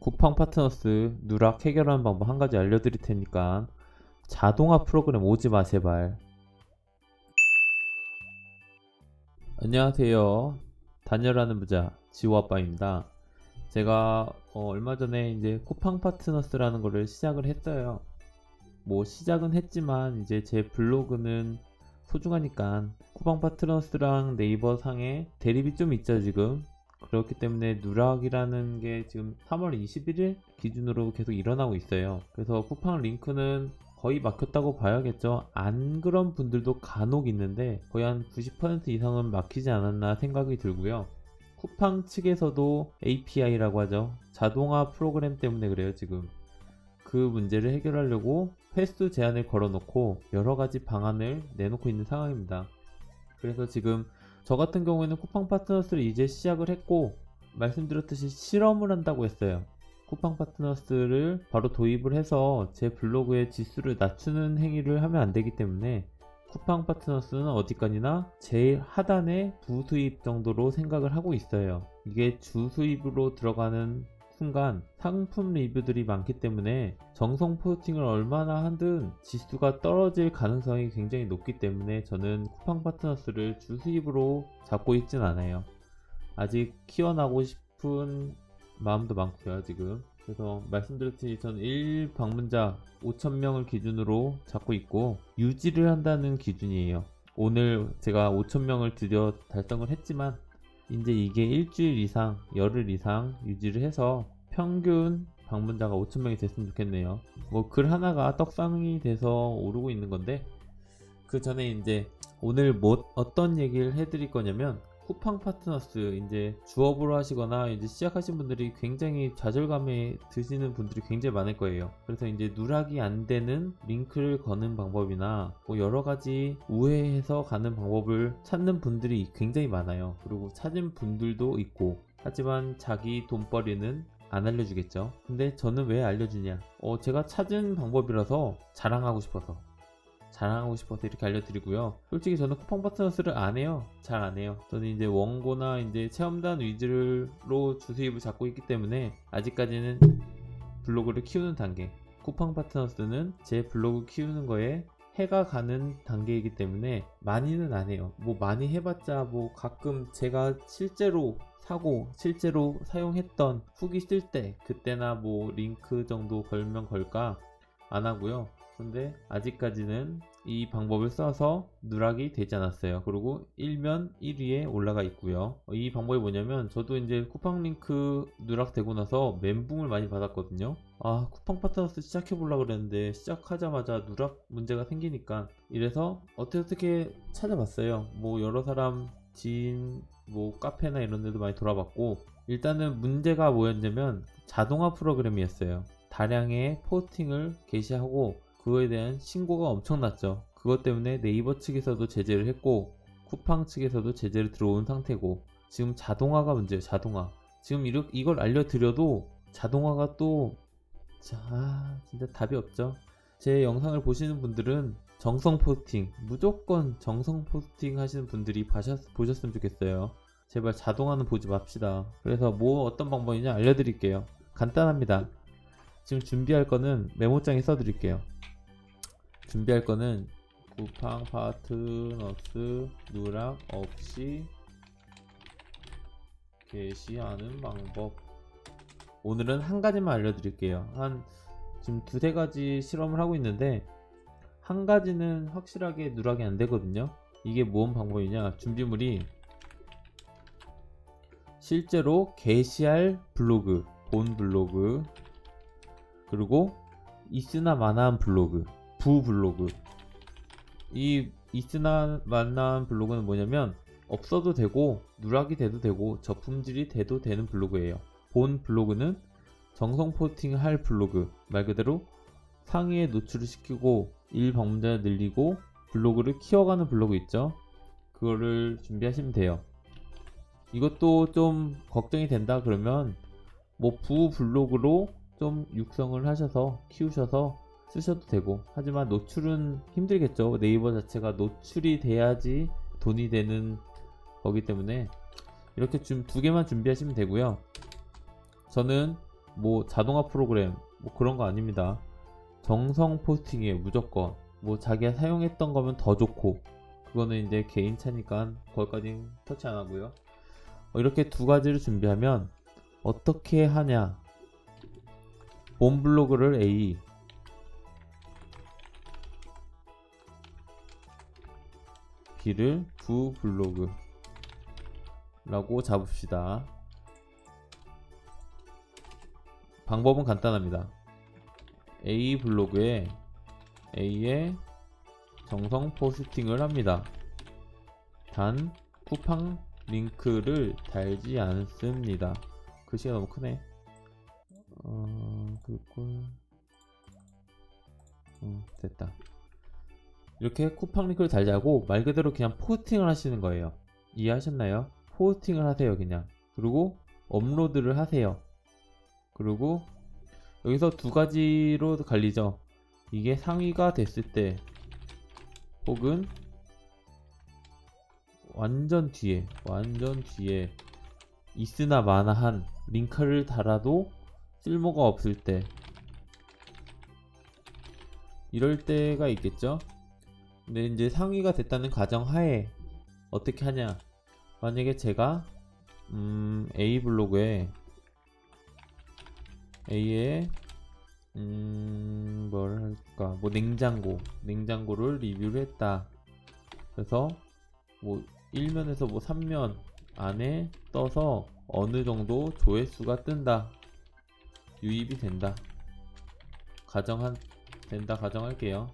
쿠팡 파트너스 누락 해결하는 방법 한 가지 알려드릴 테니까 자동화 프로그램 오지 마 제발. 안녕하세요. 단열하는 부자 지호아빠입니다. 제가 얼마 전에 이제 쿠팡 파트너스라는 거를 시작을 했어요. 뭐 시작은 했지만 이제 제 블로그는 소중하니까 쿠팡 파트너스랑 네이버 상에 대립이 좀 있죠 지금. 그렇기 때문에 누락이라는 게 지금 3월 21일 기준으로 계속 일어나고 있어요. 그래서 쿠팡 링크는 거의 막혔다고 봐야겠죠. 안 그런 분들도 간혹 있는데 거의 한 90% 이상은 막히지 않았나 생각이 들고요. 쿠팡 측에서도 API라고 하죠. 자동화 프로그램 때문에 그래요 지금. 그 문제를 해결하려고 횟수 제한을 걸어놓고 여러가지 방안을 내놓고 있는 상황입니다. 그래서 지금 저 같은 경우에는 쿠팡 파트너스를 이제 시작을 했고, 말씀드렸듯이 실험을 한다고 했어요. 쿠팡 파트너스를 바로 도입을 해서 제 블로그의 지수를 낮추는 행위를 하면 안 되기 때문에 쿠팡 파트너스는 어디까지나 제일 하단의 부수입 정도로 생각을 하고 있어요. 이게 주수입으로 들어가는 순간 상품 리뷰들이 많기 때문에 정성 포스팅을 얼마나 하든 지수가 떨어질 가능성이 굉장히 높기 때문에 저는 쿠팡 파트너스를 주수입으로 잡고 있진 않아요. 아직 키워나고 싶은 마음도 많고요 지금. 그래서 말씀드렸듯이 저는 1 방문자 5,000명을 기준으로 잡고 있고 유지를 한다는 기준이에요. 오늘 제가 5,000명을 드디어 달성을 했지만 이제 이게 일주일 이상, 열흘 이상 유지를 해서 평균 방문자가 5,000명이 됐으면 좋겠네요. 뭐 글 하나가 떡상이 돼서 오르고 있는 건데, 그 전에 이제 오늘 어떤 얘기를 해드릴 거냐면, 쿠팡 파트너스 이제 주업으로 하시거나 이제 시작하신 분들이 굉장히 좌절감에 드시는 분들이 굉장히 많을 거예요. 그래서 이제 누락이 안 되는 링크를 거는 방법이나 뭐 여러 가지 우회해서 가는 방법을 찾는 분들이 굉장히 많아요. 그리고 찾은 분들도 있고, 하지만 자기 돈벌이는 안 알려주겠죠. 근데 저는 왜 알려주냐? 제가 찾은 방법이라서 자랑하고 싶어서 이렇게 알려드리고요. 솔직히 저는 쿠팡 파트너스를 안 해요. 잘 안 해요. 저는 이제 원고나 이제 체험단 위주로 주수입을 잡고 있기 때문에 아직까지는 블로그를 키우는 단계. 쿠팡 파트너스는 제 블로그 키우는 거에 해가 가는 단계이기 때문에 많이는 안 해요. 뭐 많이 해봤자 뭐 가끔 제가 실제로 사고 실제로 사용했던 후기 쓸 때 그때나 뭐 링크 정도 걸면 걸까 안 하고요. 근데 아직까지는 이 방법을 써서 누락이 되지 않았어요. 그리고 일면 1위에 올라가 있고요. 이 방법이 뭐냐면 저도 이제 쿠팡 링크 누락되고 나서 멘붕을 많이 받았거든요. 아, 쿠팡 파트너스 시작해 보려고 그랬는데 시작하자마자 누락 문제가 생기니까, 이래서 어떻게 찾아봤어요. 뭐 여러 사람 지인 뭐 카페나 이런 데도 많이 돌아봤고, 일단은 문제가 뭐였냐면 자동화 프로그램이었어요. 다량의 포스팅을 게시하고 그거에 대한 신고가 엄청났죠. 그것 때문에 네이버 측에서도 제재를 했고 쿠팡 측에서도 제재를 들어온 상태고, 지금 자동화가 문제예요. 자동화. 지금 이걸 알려드려도 자동화가 또 진짜 답이 없죠. 제 영상을 보시는 분들은 정성 포스팅, 무조건 정성 포스팅 하시는 분들이 보셨으면 좋겠어요. 제발 자동화는 보지 맙시다. 그래서 뭐 어떤 방법이냐 알려드릴게요. 간단합니다. 지금 준비할 거는 메모장에 써드릴게요. 준비할 거는 쿠팡 파트너스 누락 없이 게시하는 방법. 오늘은 한 가지만 알려드릴게요. 지금 두세 가지 실험을 하고 있는데 한 가지는 확실하게 누락이 안 되거든요. 이게 뭔 방법이냐? 준비물이 실제로 게시할 블로그, 본 블로그, 그리고 있으나 마나한 블로그, 부블로그. 이 있으나 마나한 블로그는 뭐냐면 없어도 되고 누락이 돼도 되고 저품질이 돼도 되는 블로그예요. 본 블로그는 정성 포스팅을 할 블로그, 말 그대로 상위에 노출을 시키고 일 방문자 늘리고 블로그를 키워가는 블로그 있죠. 그거를 준비하시면 돼요. 이것도 좀 걱정이 된다 그러면 뭐 부 블로그로 좀 육성을 하셔서 키우셔서 쓰셔도 되고, 하지만 노출은 힘들겠죠. 네이버 자체가 노출이 돼야지 돈이 되는 거기 때문에 이렇게 두 개만 준비하시면 되고요. 저는 뭐 자동화 프로그램 뭐 그런 거 아닙니다. 정성 포스팅이에요. 무조건 뭐 자기가 사용했던 거면 더 좋고, 그거는 이제 개인 차니까 거기까지 터치 안 하고요. 이렇게 두 가지를 준비하면 어떻게 하냐, 본 블로그를 A, B를 부 블로그 라고 잡읍시다. 방법은 간단합니다. A 블로그에 A의 정성 포스팅을 합니다. 단 쿠팡 링크를 달지 않습니다. 글씨가 너무 크네. 됐다. 이렇게 쿠팡 링크를 달자고 말 그대로 그냥 포스팅을 하시는 거예요. 이해하셨나요? 포스팅을 하세요 그냥. 그리고 업로드를 하세요. 그리고 여기서 두 가지로 갈리죠. 이게 상위가 됐을 때 혹은 완전 뒤에 있으나 마나한 링크를 달아도 쓸모가 없을 때, 이럴 때가 있겠죠. 근데 이제 상위가 됐다는 가정하에 어떻게 하냐, 만약에 제가 A 블로그에 A의 뭘 할까, 뭐 냉장고를 리뷰를 했다. 그래서 뭐 1면에서 뭐 3면 안에 떠서 어느 정도 조회수가 뜬다, 유입이 된다, 가정할게요.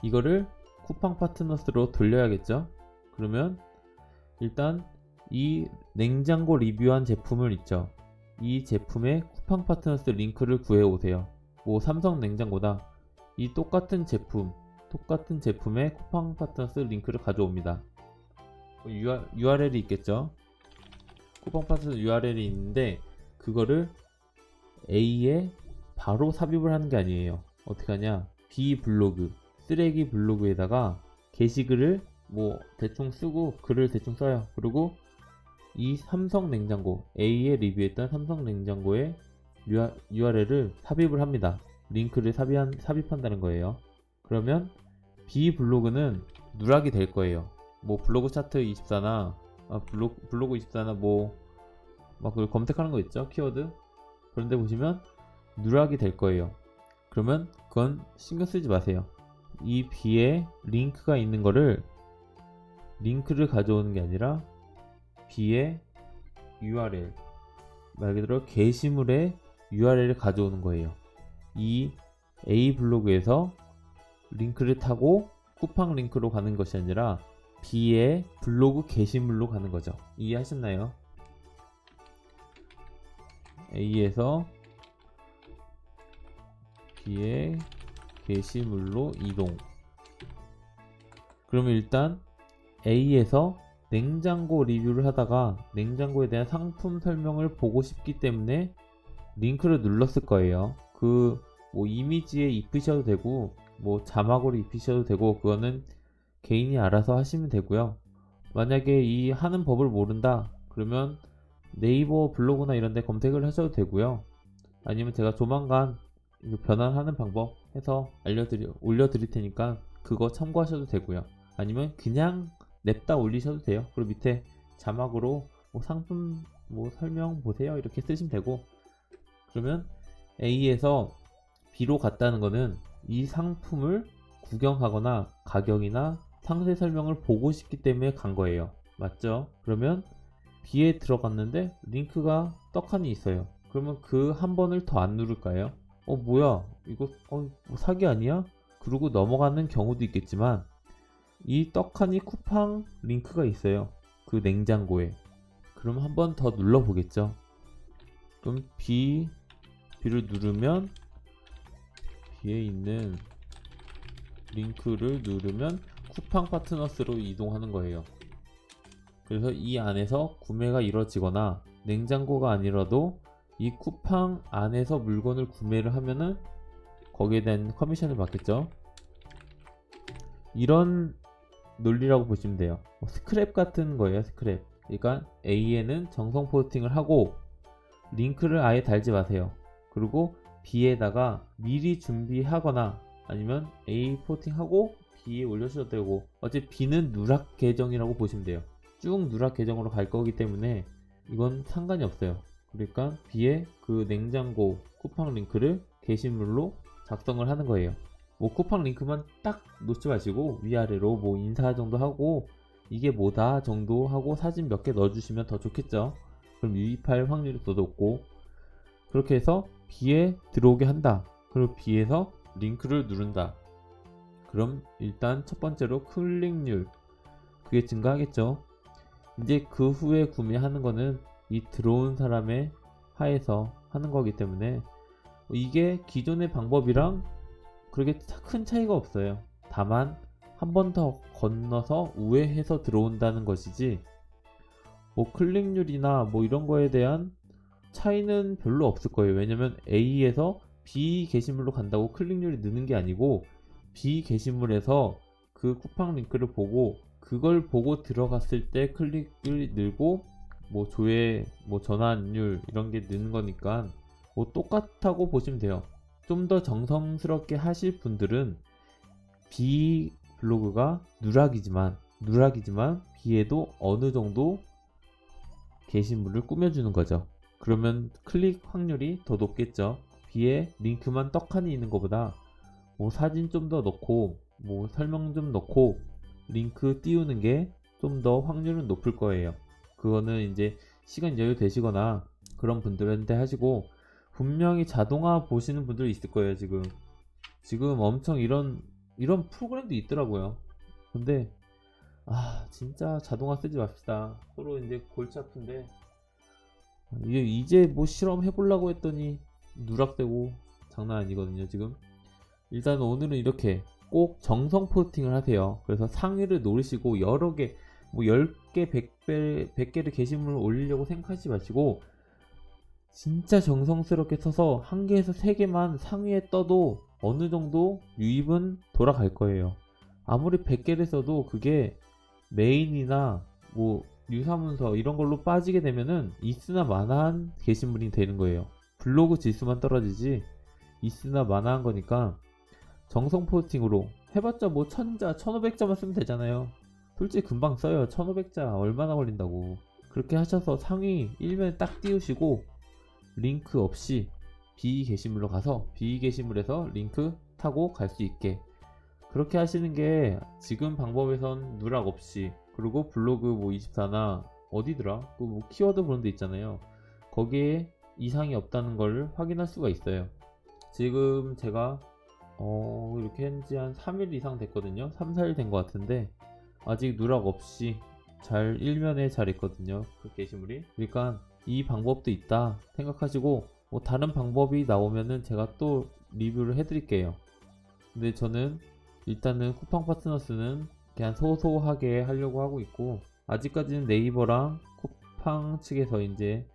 이거를 쿠팡 파트너스로 돌려야겠죠. 그러면 일단 이 냉장고 리뷰한 제품을 있죠. 이 제품의 쿠팡 파트너스 링크를 구해 오세요. 뭐 삼성 냉장고다. 이 똑같은 제품의 쿠팡 파트너스 링크를 가져옵니다. URL이 있겠죠. 쿠팡 파트너스 URL이 있는데 그거를 A에 바로 삽입을 하는 게 아니에요. 어떻게 하냐, B 블로그, 쓰레기 블로그에다가 게시글을 뭐 대충 쓰고 글을 대충 써요. 그리고 이 삼성 냉장고, A에 리뷰했던 삼성 냉장고의 URL을 삽입을 합니다. 링크를 삽입한다는 거예요. 그러면 B 블로그는 누락이 될 거예요. 뭐 블로그 차트 24나 블로그 24나 뭐 막 그걸 검색하는 거 있죠, 키워드. 그런데 보시면 누락이 될 거예요. 그러면 그건 신경 쓰지 마세요. 이 B에 링크가 있는 거를, 링크를 가져오는 게 아니라 B의 URL, 말 그대로 게시물의 URL을 가져오는 거예요. 이 A 블로그에서 링크를 타고 쿠팡 링크로 가는 것이 아니라 B의 블로그 게시물로 가는 거죠. 이해하셨나요? A에서 B의 게시물로 이동. 그러면 일단 A에서 냉장고 리뷰를 하다가 냉장고에 대한 상품 설명을 보고 싶기 때문에 링크를 눌렀을 거예요. 그 뭐 이미지에 입히셔도 되고 뭐 자막으로 입히셔도 되고, 그거는 개인이 알아서 하시면 되고요. 만약에 이 하는 법을 모른다 그러면 네이버 블로그나 이런 데 검색을 하셔도 되고요. 아니면 제가 조만간 변환하는 방법 해서 올려드릴 테니까 그거 참고하셔도 되고요. 아니면 그냥 냅다 올리셔도 돼요. 그리고 밑에 자막으로 뭐 상품 뭐 설명 보세요 이렇게 쓰시면 되고. 그러면 A에서 B로 갔다는 거는 이 상품을 구경하거나 가격이나 상세 설명을 보고 싶기 때문에 간 거예요. 맞죠? 그러면 B에 들어갔는데 링크가 떡하니 있어요. 그러면 그 한 번을 더 안 누를까요? 뭐야 이거 뭐 사기 아니야? 그러고 넘어가는 경우도 있겠지만, 이 떡하니 쿠팡 링크가 있어요. 그 냉장고에. 그럼 한 번 더 눌러보겠죠. 그럼 B를 누르면 B에 있는 링크를 누르면 쿠팡 파트너스로 이동하는 거예요. 그래서 이 안에서 구매가 이루어지거나 냉장고가 아니라도 이 쿠팡 안에서 물건을 구매를 하면은 거기에 대한 커미션을 받겠죠. 이런 논리라고 보시면 돼요. 스크랩 같은 거예요. 스크랩. 그러니까 A에는 정성 포스팅을 하고 링크를 아예 달지 마세요. 그리고 B에다가 미리 준비하거나 아니면 A 포팅하고 B에 올려주셔도 되고, 어차피 B는 누락 계정이라고 보시면 돼요. 쭉 누락 계정으로 갈 거기 때문에 이건 상관이 없어요. 그러니까 B에 그 냉장고 쿠팡 링크를 게시물로 작성을 하는 거예요. 뭐 쿠팡 링크만 딱 놓지 마시고 위아래로 뭐 인사 정도 하고 이게 뭐다 정도 하고 사진 몇 개 넣어주시면 더 좋겠죠. 그럼 유입할 확률이 더 높고, 그렇게 해서 B에 들어오게 한다. 그리고 B에서 링크를 누른다. 그럼 일단 첫 번째로 클릭률, 그게 증가하겠죠. 이제 그 후에 구매하는 거는 이 들어온 사람의 하에서 하는 거기 때문에 이게 기존의 방법이랑 그렇게 큰 차이가 없어요. 다만 한 번 더 건너서 우회해서 들어온다는 것이지, 뭐 클릭률이나 뭐 이런 거에 대한 차이는 별로 없을 거예요. 왜냐면 A에서 B 게시물로 간다고 클릭률이 느는 게 아니고, B 게시물에서 그 쿠팡 링크를 보고 그걸 보고 들어갔을 때 클릭률이 늘고, 뭐 조회, 뭐 전환율 이런 게 느는 거니까 뭐 똑같다고 보시면 돼요. 좀 더 정성스럽게 하실 분들은 B 블로그가 누락이지만 B에도 어느 정도 게시물을 꾸며주는 거죠. 그러면 클릭 확률이 더 높겠죠. B에 링크만 떡하니 있는 것보다 뭐 사진 좀 더 넣고 뭐 설명 좀 넣고 링크 띄우는 게 좀 더 확률은 높을 거예요. 그거는 이제 시간 여유 되시거나 그런 분들한테 하시고, 분명히 자동화 보시는 분들 있을 거예요. 지금 엄청 이런 프로그램도 있더라고요. 근데 진짜 자동화 쓰지 맙시다. 서로 이제 골치 아픈데, 이제 뭐 실험 해보려고 했더니 누락되고 장난 아니거든요. 지금 일단 오늘은 이렇게 꼭 정성 포스팅을 하세요. 그래서 상위를 노리시고 여러 개, 뭐 10개, 100개를 게시물을 올리려고 생각하지 마시고, 진짜 정성스럽게 써서 한 개에서 3개만 상위에 떠도 어느 정도 유입은 돌아갈 거예요. 아무리 100개를 써도 그게 메인이나 뭐 유사문서 이런 걸로 빠지게 되면은 있으나 마나한 게시물이 되는 거예요. 블로그 지수만 떨어지지 있으나 마나한 거니까 정성 포스팅으로 해봤자 뭐 1000자, 1500자만 쓰면 되잖아요. 솔직히 금방 써요. 1500자 얼마나 걸린다고. 그렇게 하셔서 상위 1면에 딱 띄우시고 링크 없이 B 게시물로 가서 B 게시물에서 링크 타고 갈 수 있게 그렇게 하시는 게 지금 방법에선 누락 없이, 그리고 블로그 뭐 24나 어디더라? 그 뭐 키워드 보는 데 있잖아요. 거기에 이상이 없다는 걸 확인할 수가 있어요. 지금 제가 이렇게 한지 한 3일 이상 됐거든요. 3, 4일 된 것 같은데 아직 누락 없이 잘 1면에 잘 있거든요. 그 게시물이. 그러니까 이 방법도 있다 생각하시고, 뭐 다른 방법이 나오면은 제가 또 리뷰를 해드릴게요. 근데 저는 일단은 쿠팡 파트너스는 그냥 소소하게 하려고 하고 있고, 아직까지는 네이버랑 쿠팡 측에서 이제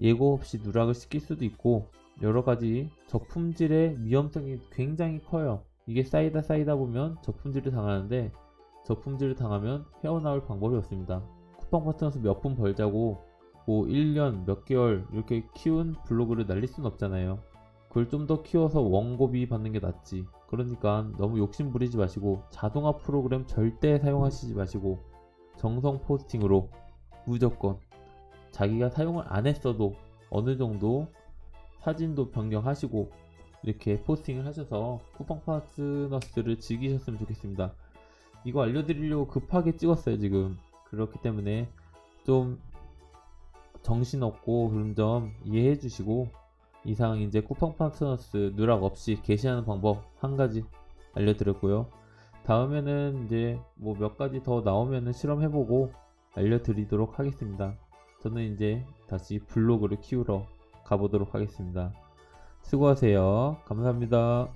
예고 없이 누락을 시킬 수도 있고, 여러가지 저품질의 위험성이 굉장히 커요. 이게 쌓이다 보면 저품질을 당하는데, 저품질을 당하면 헤어나올 방법이 없습니다. 쿠팡 파트너스 몇 푼 벌자고 뭐 1년 몇 개월 이렇게 키운 블로그를 날릴 순 없잖아요. 그걸 좀 더 키워서 원고비 받는 게 낫지. 그러니까 너무 욕심 부리지 마시고 자동화 프로그램 절대 사용하시지 마시고 정성 포스팅으로 무조건 자기가 사용을 안 했어도 어느 정도 사진도 변경하시고 이렇게 포스팅을 하셔서 쿠팡 파트너스를 즐기셨으면 좋겠습니다. 이거 알려드리려고 급하게 찍었어요 지금. 그렇기 때문에 좀 정신없고 그런 점 이해해 주시고, 이상 이제 쿠팡 파트너스 누락 없이 게시하는 방법 한 가지 알려드렸고요. 다음에는 이제 뭐 몇 가지 더 나오면은 실험해보고 알려드리도록 하겠습니다. 저는 이제 다시 블로그를 키우러 가보도록 하겠습니다. 수고하세요. 감사합니다.